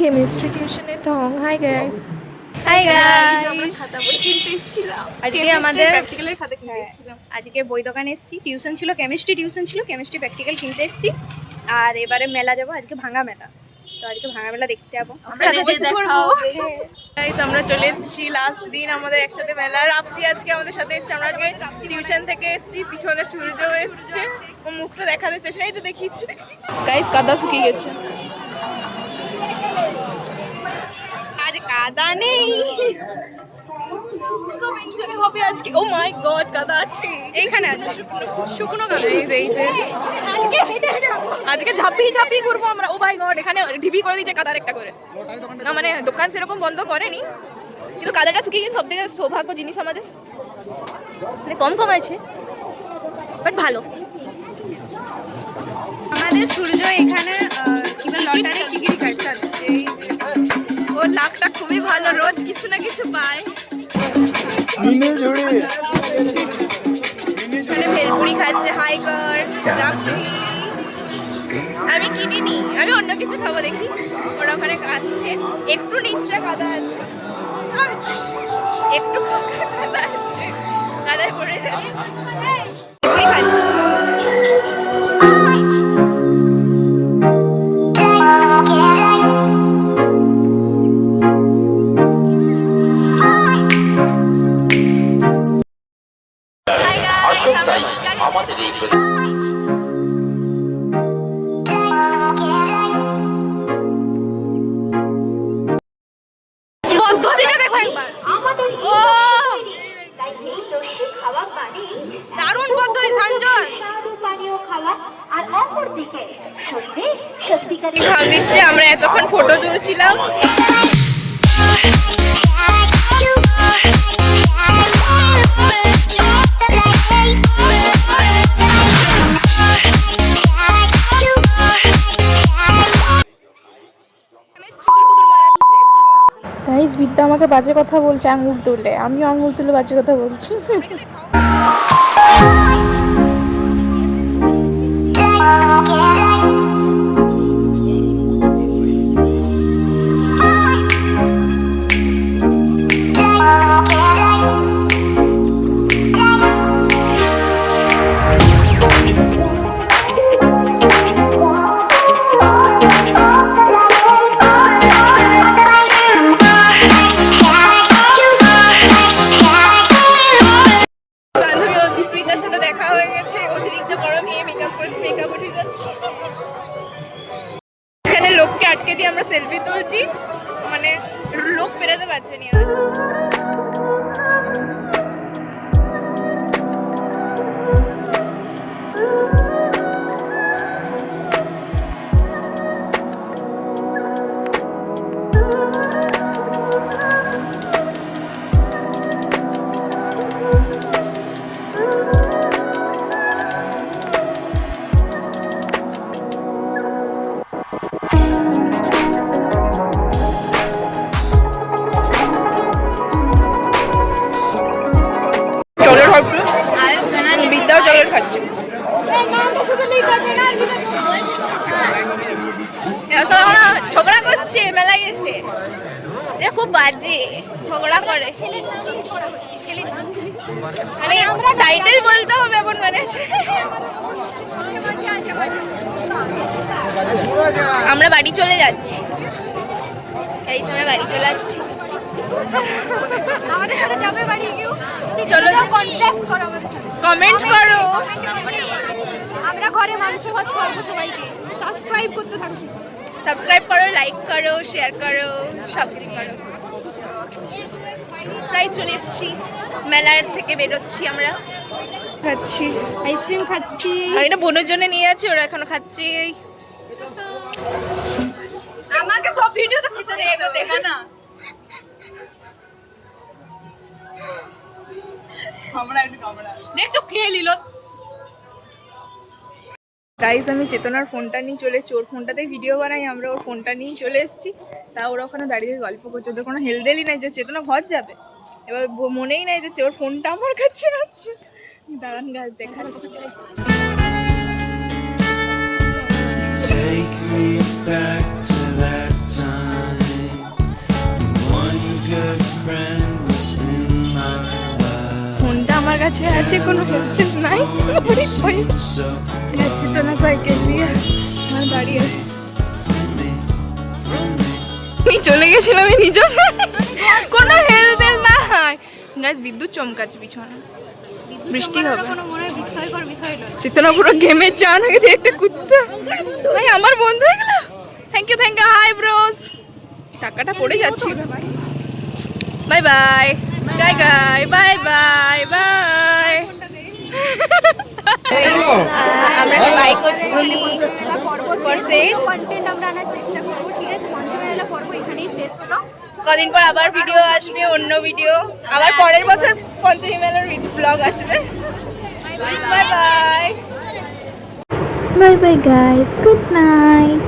Chemistry টিউশনে ঢং। Hi guys. Hi guys, আমরা খাতা বই কিনতে এসেছিলাম। আজকে আমাদের প্র্যাকটিক্যালের খাতা কিনতে এসেছিলাম। আজকে বই দোকানে এসেছি, টিউশন ছিল, কেমিস্ট্রি প্র্যাকটিক্যাল কিনতে এসেছি। আর এবারে মেলা যাব, আজকে ভাঙা মেলা। তো আজকে ভাঙা মেলা দেখতে যাবো। আমরা গাইস আমরা চলে এসেছি লাস্ট দিন আমাদের একসাথে মেলার। আপনি আজকে আমাদের সাথে এসেছি, আমরা আজকে টিউশন থেকে এসেছি। পিছনে সূর্য এসেছে, ও মুখটা দেখা যাচ্ছে না, এই তো দেখিয়েছে। গাইস কাদা শুকিয়ে গেছে, আজ কাদা নেই, হবে আজকে। ও মাই গড, কাদা আছে এইখানে আছে শুকনো কাদা। এই যে আজকে ঝাঁপিয়ে ঘুরবো আমরা। ও মাই গড, এখানে ঢিবি করে দিয়েছে কাদার একটা করে। না মানে দোকান সেরকম বন্ধ করেনি, কিন্তু কাদাটা শুকিয়ে গেছে। সব থেকে সৌভাগ্য জিনিস আমাদের, মানে কম আছে, বাট ভালো। আমাদের সূর্য এখানে লটারি টিকিট কাটছে। ওর লাকটা খুবই ভালো, রোজ কিছু না কিছু পায়। মানে ভেলপুরি খাচ্ছে, হাইকার রাখবি। আমি কিনিনি, আমি অন্য কিছু খাবো। দেখি ওরা ওখানে আসছে, একটু নিচটা কাদা আছে, একটু কাদা আছে, কাদায় পড়ে যাচ্ছে। ভেলপুরি খাচ্ছি। পদ্ধতিটা দেখো একবার, ও দারুণ পদ্ধতি সঞ্জয়। খাওয়া দিচ্ছে, আমরা এতক্ষণ ফটো তুলছিলাম। গাইস বিদ্যা আমাকে বাজে কথা বলছে আঙুল তুলে, আমিও আঙুল তুলে বাজে কথা বলছি। বান্ধবী অস্মিতার সাথে দেখা হয়ে গেছে, অতিরিক্ত গরম নিয়ে মেকআপ করেছে, মেকআপ উঠে যাচ্ছে। এখানে লোককে আটকে দিয়ে আমরা সেলফি তুলছি, মানে লোক বেরোতে পারছে না। চলের হচ্ছে, বিদ্যাও চলের খাচ্ছে। ঝগড়া করছে মেলায় এসে, এটা খুব বাজে, ঝগড়া করে। মানে আমরা টাইটেল বলতে হবে এমন মানে। আমরা বাড়ি চলে যাচ্ছি, আমরা বাড়ি চলে যাচ্ছি। আমাদের সাথে যাবে বাড়ি কেউ? চলো কন্ট্যাক্ট করো, আমাদের সাথে কমেন্ট করো। আমরা ঘরে মাংস ভাত খাবো, সবাইকে সাবস্ক্রাইব করতে থাকছি। সাবস্ক্রাইব করো, লাইক করো, শেয়ার করো, সব কিছু করো। প্রায় চলে এসেছি, মেলার থেকে বেরোচ্ছি আমরা। খাচ্ছি আইসক্রিম খাচ্ছি, আমি এটা বোনের জন্য নিয়ে আছি, ওরা এখনো খাচ্ছি। আমাকে সব ভিডিওতে খেতে দেখা না। দেখছো কে নিল। গাইস আমি চেতনার ফোনটা নিয়ে চলে এসেছি, ওর ফোনটাতেই ভিডিও বানাই আমরা, ওর ফোনটা নিয়ে চলে এসেছি। তা ওরা ওখানে দাঁড়িয়ে গল্প করছে, ওদের কোনো হেলদেলই নাই যে চেতনা ঘর যাবে। এবার মনেই নাই যে ওর ফোনটা আমার কাছে আছে। দাঁড়ান গাছ দেখাচ্ছি। Take me back to that time. কাছে আছে কোনো হেল্প নাই, গেছি তো না সাইকেল নিয়ে আমার বাড়ি আছে। আমি চলে গেছিলাম আমি নিজে, কোনো হেল্প নাই। গাইস বিদ্যুৎ চমকাচ্ছে পিছনে, বৃষ্টি হবে। কোনো মনে হয় বিস্ময়কর বিষয় নয়। চিত্তনা পুরো গেমে চান হয়ে গেছে একটা কুত্তা। ভাই আমার বন্ধু হয়ে গেল। Thank you hi bros. টাকাটা পড়ে যাচ্ছিল। Bye bye guy bye bye bye. আমরা বাইক করছি কন্টেন্ট আমরা আনার চেষ্টা করবো, ঠিক আছে? পঞ্চমেলা পর্ব এখানেই শেষ হলো। কদিন পর আবার ভিডিও আসবে, অন্য ভিডিও আবার পরের বছর পঞ্চমী মেলার ব্লগ আসবে। Bye bye Bye bye guys, good night.